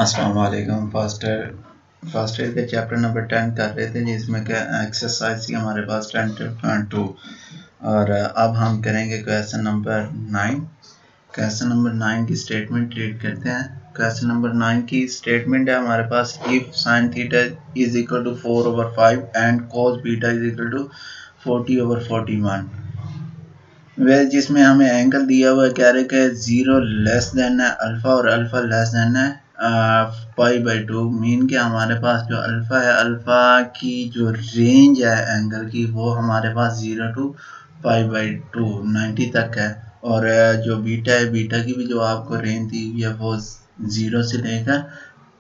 अस्सलाम वालेकुम। First year के चैप्टर नंबर 10 कर रहे थे जिसमें क्या एक्सरसाइज थी हमारे पास 10.2 और अब हम करेंगे क्वेश्चन नंबर 9। क्वेश्चन नंबर 9 की स्टेटमेंट रीड करते हैं। क्वेश्चन नंबर 9 की स्टेटमेंट है हमारे पास if sine theta is equal to 4/5 and cos beta is equal to 40/41 वे जिसमें हमें एंगल दिया हुआ है कह रहे कि 0 लेस देन है अल्फा और अल्फा लेस देन है पाई/2। मीन कि हमारे पास जो अल्फा है अल्फा की जो रेंज है एंगल की वो हमारे पास 0 टू पाई/2 90 तक है और जो बीटा है बीटा की भी जो आपको रेंज दी हुई है वो 0 से लेकर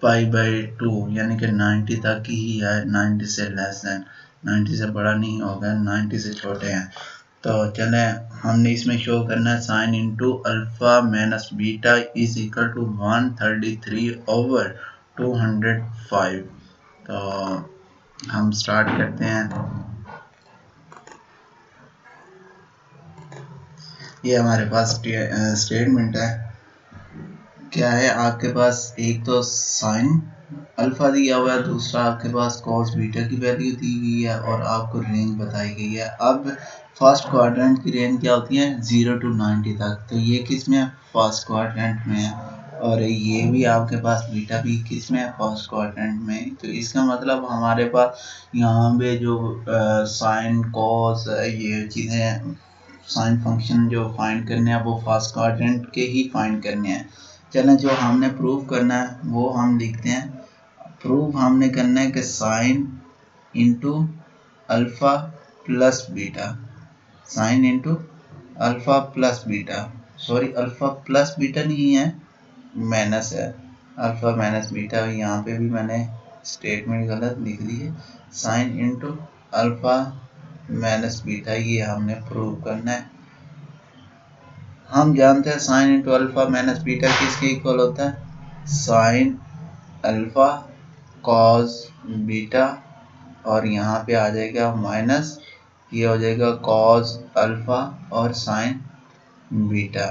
पाई/2 यानी कि 90 तक ही है। 90 से लेस देन 90 से बड़ा नहीं होगा, 90 से छोटे हैं। तो चले हमने इसमें शो करना है sin into alpha minus beta is equal to 133/205। तो हम स्टार्ट करते हैं। ये हमारे पास स्टेटमेंट है। क्या है आपके पास एक तो साइन अल्फा दिया हुआ है, दूसरा आपके पास कॉस बीटा की वैल्यू दी हुई है और आपको रेंज बताई गई है। अब फर्स्ट क्वाड्रेंट की रेंज क्या होती है 0 टू 90 तक। तो ये किस में है फर्स्ट क्वाड्रेंट में है और ये भी आपके पास बीटा भी किस में है फर्स्ट क्वाड्रेंट में। तो इसका मतलब हमारे पास यहाँ पे जो साइन कॉस ये चीज़ें साइन फंक्शन जो फाइंड करने हैं वो फर्स्ट क्वाड्रेंट के ही फाइंड करने हैं। चलें जो हमने प्रूव करना है वो हम लिखते हैं। प्रूव हमने करना है कि sign into alpha plus beta, sign into alpha plus beta, sorry alpha plus beta नहीं है माइनस है, अल्फा माइनस बीटा। यहाँ पे भी मैंने स्टेटमेंट गलत लिख दी है। Sin into alpha minus beta ये हमने प्रूव करना है। हम जानते हैं sign into alpha minus beta किसके इक्वल होता है साइन अल्फा कॉस बीटा और यहाँ पे आ जाएगा माइनस, ये हो जाएगा कॉस अल्फा और साइन बीटा।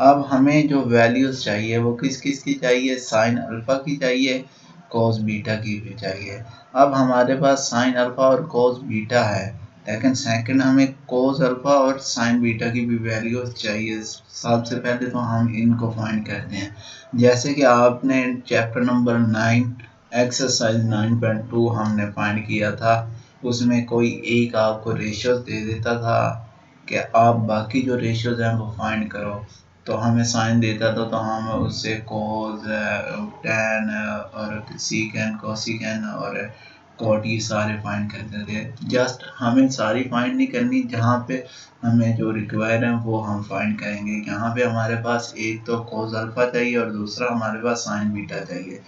अब हमें जो वैल्यूज चाहिए वो किस किस की चाहिए, साइन अल्फा की चाहिए, कॉस बीटा की भी चाहिए। अब हमारे पास साइन अल्फा और कॉस बीटा है लेकिन सेकंड हमें कोस अल्फा और साइन बीटा की भी वैल्यू चाहिए। सबसे पहले तो हम इनको फाइंड करते हैं। जैसे कि आपने चैप्टर नंबर 9 एक्सरसाइज 9.2 हमने फाइंड किया था, उसमें कोई एक आपको रेशियोज दे देता था कि आप बाकी जो रेशियोज हैं वो फाइंड करो। तो हमें साइन देता था तो हम उससे कोस टैन और सीकेन कोसिकेन और कॉट ये सारे फाइंड करते थे। जस्ट हमें सारी फाइंड नहीं करनी, जहाँ पे हमें जो रिक्वायर है वो हम फाइंड करेंगे। यहाँ पे हमारे पास एक तो कोस अल्फा चाहिए और दूसरा हमारे पास साइन बीटा चाहिए।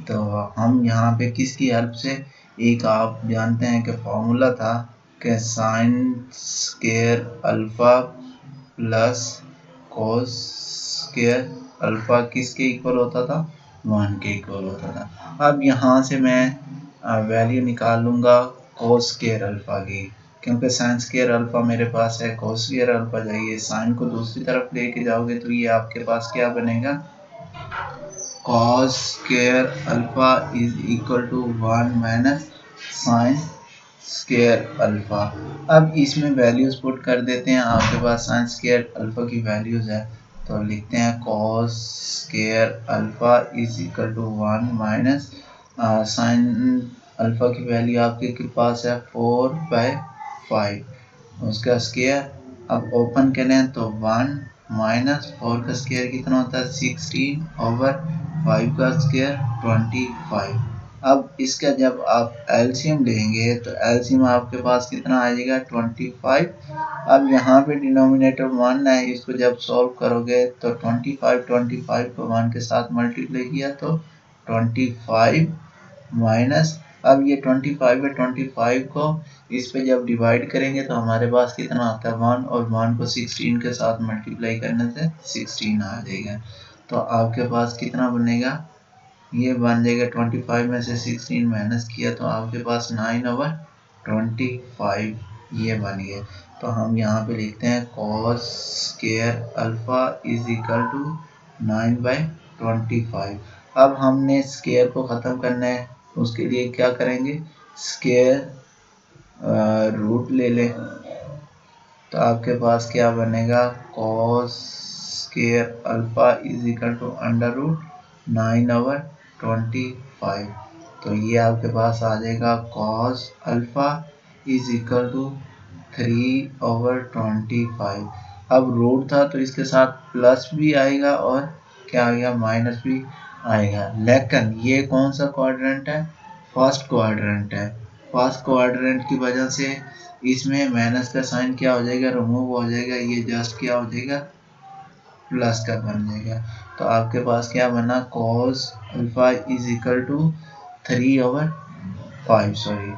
तो हम यहाँ पे किसकी हेल्प से, एक आप जानते हैं कि फॉर्मूला था कि sign square alpha plus cos square alpha किसके इक्वल होता था 1 के इक्वल होता था। अब यहाँ से मैं वैल्यू निकाल लूँगा कोस स्क्वायर अल्फा की, क्योंकि साइन स्क्वायर अल्फा मेरे पास है, कोस स्क्वायर अल्फा चाहिए। साइन को दूसरी तरफ लेके जाओगे तो ये आपके पास क्या बनेगा cos square alpha is equal to 1 minus sin square alpha. अब इसमें वैल्यूज पुट कर देते हैं। आपके पास साइन स्क्वायर अल्फा की वैल्यूज है तो लिखते हैं cos square alpha is equal to 1 minus sin alpha की वैल्यू आपके पास है 4/5, उसका स्क्वायर। अब ओपन करें तो 1 माइनस 4 का स्क्वायर कितना होता है 16/5 का स्क्वायर 25। अब इसका जब आप एलसीएम लेंगे तो एलसीएम आपके पास कितना आ जाएगा 25। अब यहाँ पे डिनोमिनेटर 1 है, इसको जब सॉल्व करोगे तो 25 को 1 के साथ मल्टीप्लाई किया तो 25 माइनस, अब ये 25 है 25 को इस पे जब डिवाइड करेंगे तो हमारे पास कितना आता है 1 और 1 को 16 के साथ मल्टीप्लाई करने से 16 आ जाएगा। तो आपके पास कितना बनेगा, ये बन जाएगा 25 में से 16 माइनस किया तो आपके पास 9/25 ये बन गया। तो हम यहाँ पे लिखते हैं cos square alpha is equal to 9/25। अब हमने स्केयर को ख़त्म करना है, उसके लिए क्या करेंगे, स्केयर रूट ले लें, तो आपके पास क्या बनेगा, cos square alpha is equal to under root 9/25। तो ये आपके पास आ जाएगा cos alpha is equal to 3/25। अब रूट था तो इसके साथ प्लस भी आएगा और क्या आएगा, माइनस भी आएगा। लेकिन ये कौन सा क्वाड्रेंट है, फर्स्ट क्वाड्रेंट है। फर्स्ट क्वाड्रेंट की वजह से इसमें माइनस का साइन क्या हो जाएगा, रिमूव हो जाएगा, ये जस्ट क्या हो जाएगा, प्लस का बन जाएगा। तो आपके पास क्या बना, cos alpha is equal to 3/5, sorry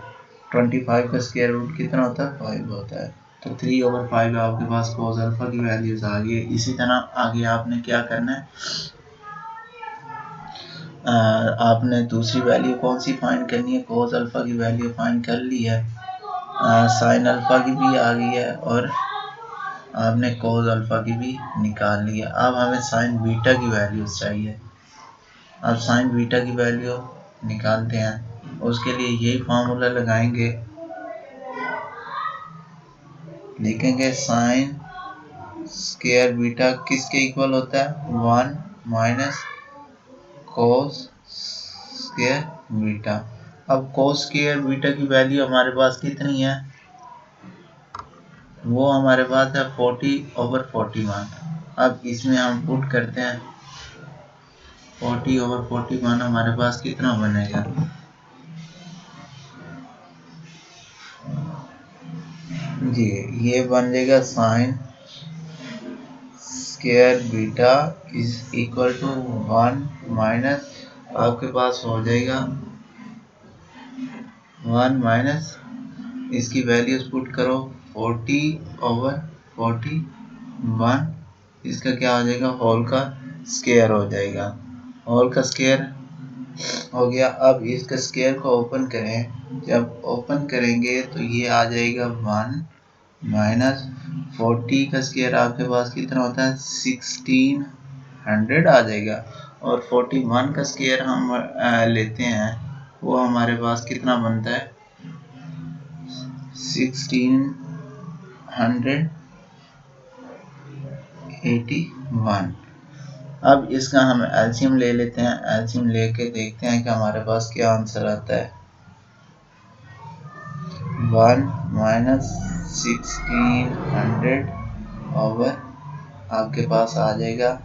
25 का स्क्वायर रूट कितना होता है, 5 होता है। तो 3/5 आपके पास कॉस अल्फा की वैल्यूज आ गई। इसी तरह आगे आपने क्या करना है, आपने दूसरी वैल्यू कौन सी फाइंड करनी है, कॉस अल्फा की वैल्यू फाइंड कर ली है, साइन अल्फा की भी आ गई है और आपने कॉस अल्फा की भी निकाल ली है। अब हमें साइन बीटा की वैल्यूज चाहिए। अब साइन बीटा की वैल्यू निकालते हैं, उसके लिए यही फार्मूला लगाएंगे, लिखेंगे साइन स्क्वायर बीटा किसके इक्वल होता है, 1 माइनस कोस स्क्वायर बीटा। अब कोस स्क्वायर बीटा की वैल्यू हमारे पास कितनी है, वो हमारे पास है 40/41। अब इसमें हम पुट करते हैं, 40/41 हमारे पास कितना बनेगा, जी ये बन जाएगा sin square beta is equal to 1 minus, आपके पास हो जाएगा 1 माइनस, इसकी वैल्यूज पुट करो 40/41, इसका क्या हो जाएगा, होल का स्क्वायर हो जाएगा, होल का स्क्वायर हो गया। अब इसका स्क्वायर को ओपन करें, जब ओपन करेंगे तो ये आ जाएगा 1 माइनस 40 का स्क्वायर आपके पास कितना होता है, 1600 आ जाएगा। और 41 का स्क्वायर हम लेते हैं, वो हमारे पास कितना बनता है, 1681। अब इसका हम एलसीएम ले लेते हैं, एलसीएम लेके देखते हैं कि हमारे पास क्या आंसर आता है। 1 माइनस 1600 ओवर आपके पास आ जाएगा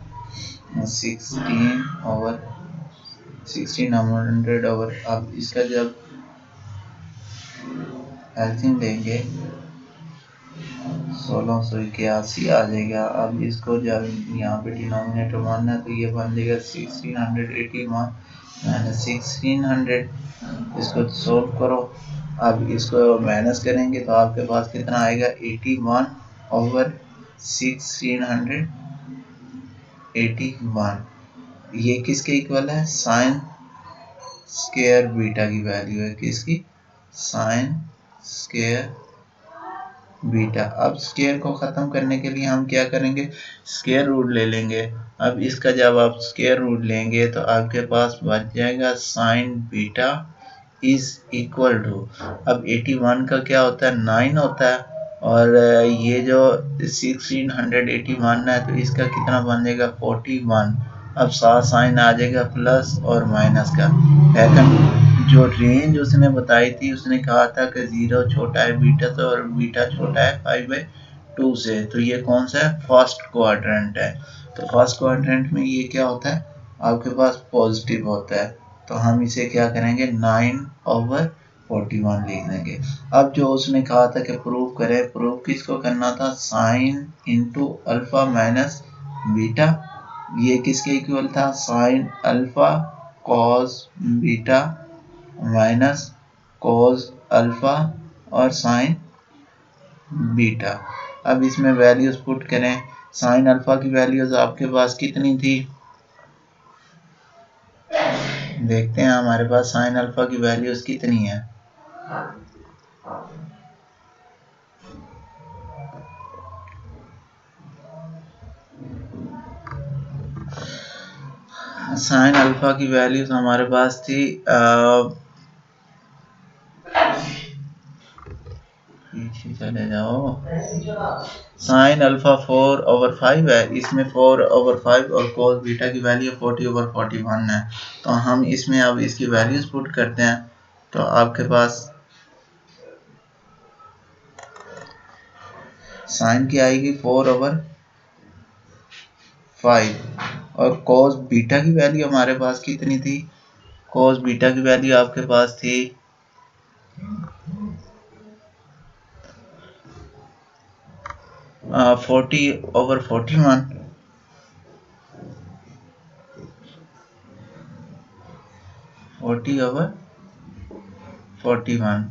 1600 ओवर। अब इसका जब एलसीएम लेंगे 1681 आ जाएगा। अब इसको जब यहाँ पे डिनोमिनेटर मानना है तो ये बन जाएगा 1681 माइनस 1600, इसको सोल्व करो। अब इसको माइनस करेंगे तो आपके पास कितना आएगा, 81/1681। ये किसके इक्वल है, साइन स्क्वायर बीटा की वैल्यू है, किसकी, साइन स्क्वायर बीटा। अब स्क्वायर को ख़त्म करने के लिए हम क्या करेंगे, स्क्वायर रूट ले लेंगे। अब इसका जब आप स्क्वायर रूट लेंगे तो आपके पास बच जाएगा sin beta is equal to, अब 81 का क्या होता है, 9 होता है, और ये जो 1680 मानना है तो इसका कितना बन जाएगा, 41। अब साथ साइन आ जाएगा प्लस और माइनस का। लेकिन जो रेंज उसने बताई थी, उसने कहा था कि 0 छोटा है बीटा से और बीटा छोटा है 5/2 से, तो ये कौन सा है, फर्स्ट क्वाड्रेंट है। तो फर्स्ट क्वाड्रेंट में ये क्या होता है, आपके पास पॉजिटिव होता है, तो हम इसे क्या करेंगे, 9/41 लिख देंगे। अब जो उसने कहा था कि प्रूफ करें, प्रूफ किसको करना था, sign into alpha minus beta, ये किसके इक्वल था, sine alpha cos beta minus cos alpha और साइन बीटा। अब इसमें वैल्यूज पुट करें, साइन अल्फा की वैल्यूज आपके पास कितनी थी, देखते हैं हमारे पास साइन अल्फा की वैल्यूज कितनी है। साइन अल्फा की वैल्यूज हमारे पास थी पीछे चले जाओ। साइन अल्फा 4/5 है, इसमें 4/5 और कोस बीटा की वैल्यू 40/41 है। तो हम इसमें अब इसकी वैल्यूज पुट करते हैं, तो आपके पास साइन की आएगी 4/5 और कोस बीटा की वैल्यू हमारे पास कितनी थी? कोस बीटा की वैल्यू आपके पास थी 40/41। 40/41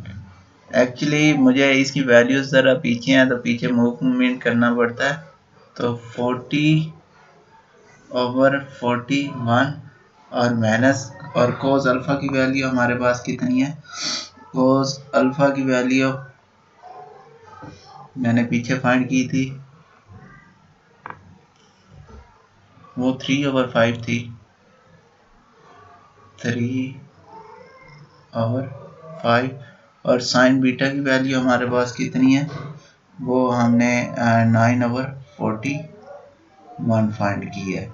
एक्चुअली मुझे इसकी वैल्यूज ज़रा पीछे हैं, तो पीछे मूवमेंट करना पड़ता है। तो 40/41 और माइनस, और कोस अल्फा की वैल्यू हमारे पास कितनी है? कोस अल्फा की वैल्यू मैंने पीछे फाइंड की थी, वो 3/5 थी। 3/5 और साइन बीटा की वैल्यू हमारे पास कितनी है? वो हमने 9/41 फाइंड की है।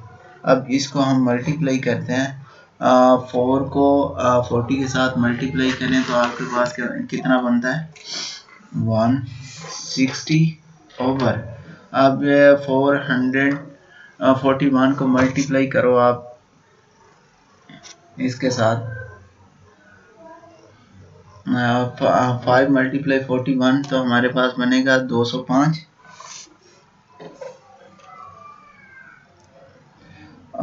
अब इसको हम मल्टीप्लाई करते हैं, 4 को 40 के साथ मल्टीप्लाई करें तो आपके पास कितना बनता है? 160 ओवर। अब 441 को मल्टीप्लाई करो आप इसके साथ, 5 × 41 तो हमारे पास बनेगा 205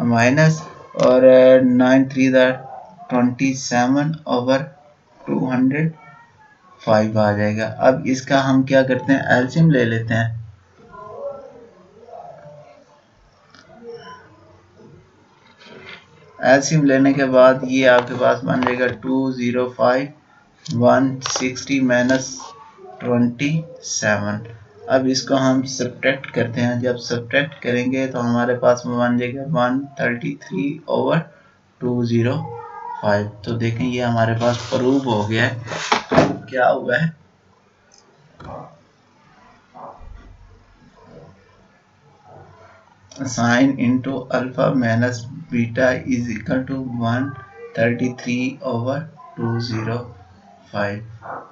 माइनस, और 9 3 27/205 आ जाएगा। अब इसका हम क्या करते हैं, एलसीएम ले लेते हैं। एलसीएम लेने के बाद ये आपके पास बन जाएगा 205 160 - 27। अब इसको हम सब्ट्रैक्ट करते हैं। जब सब्ट्रैक्ट करेंगे तो हमारे पास बन जाएगा 133/205। तो देखें ये हमारे पास प्रूव हो गया है। क्या हुआ है? Sin into alpha minus beta is equal to 133/205।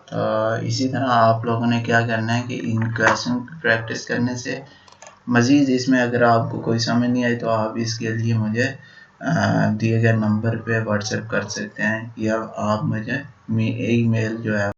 तो इसी तरह आप लोगों ने क्या करना है कि इन क्वेश्चन प्रैक्टिस करने से मज़ीद इसमें अगर आपको कोई समझ नहीं आई तो आप इसके लिए मुझे दिए गए नंबर पे व्हाट्सएप कर सकते हैं, या आप मुझे ईमेल जो है